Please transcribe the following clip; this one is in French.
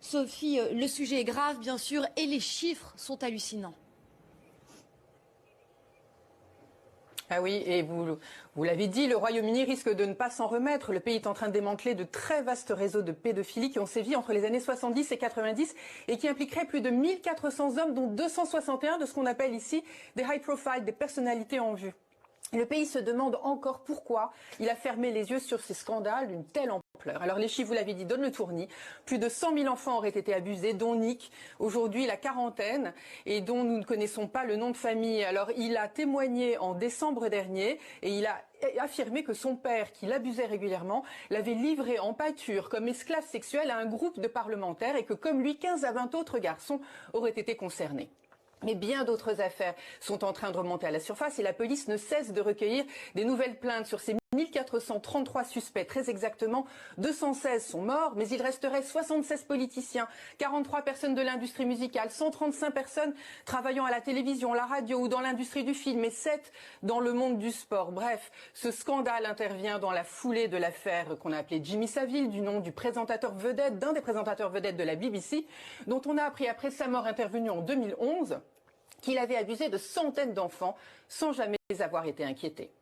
Sophie, le sujet est grave, bien sûr, et les chiffres sont hallucinants. Ah oui, et vous l'avez dit, le Royaume-Uni risque de ne pas s'en remettre. Le pays est en train de démanteler de très vastes réseaux de pédophilie qui ont sévi entre les années 70 et 90 et qui impliqueraient plus de 1400 hommes, dont 261 de ce qu'on appelle ici des high profile, des personnalités en vue. Le pays se demande encore pourquoi il a fermé les yeux sur ces scandales d'une telle ampleur. Alors les chiffres, vous l'avez dit, donnent le tournis. Plus de 100 000 enfants auraient été abusés, dont Nick, aujourd'hui la quarantaine, et dont nous ne connaissons pas le nom de famille. Alors il a témoigné en décembre dernier et il a affirmé que son père, qui l'abusait régulièrement, l'avait livré en pâture comme esclave sexuel à un groupe de parlementaires et que comme lui, 15 à 20 autres garçons auraient été concernés. Mais bien d'autres affaires sont en train de remonter à la surface et la police ne cesse de recueillir des nouvelles plaintes sur ces 1433 suspects. Très exactement, 216 sont morts, mais il resterait 76 politiciens, 43 personnes de l'industrie musicale, 135 personnes travaillant à la télévision, la radio ou dans l'industrie du film et 7 dans le monde du sport. Bref, ce scandale intervient dans la foulée de l'affaire qu'on a appelée Jimmy Savile, du nom du présentateur vedette, d'un des présentateurs vedettes de la BBC, dont on a appris après sa mort intervenue en 2011 qu'il avait abusé de centaines d'enfants sans jamais avoir été inquiété.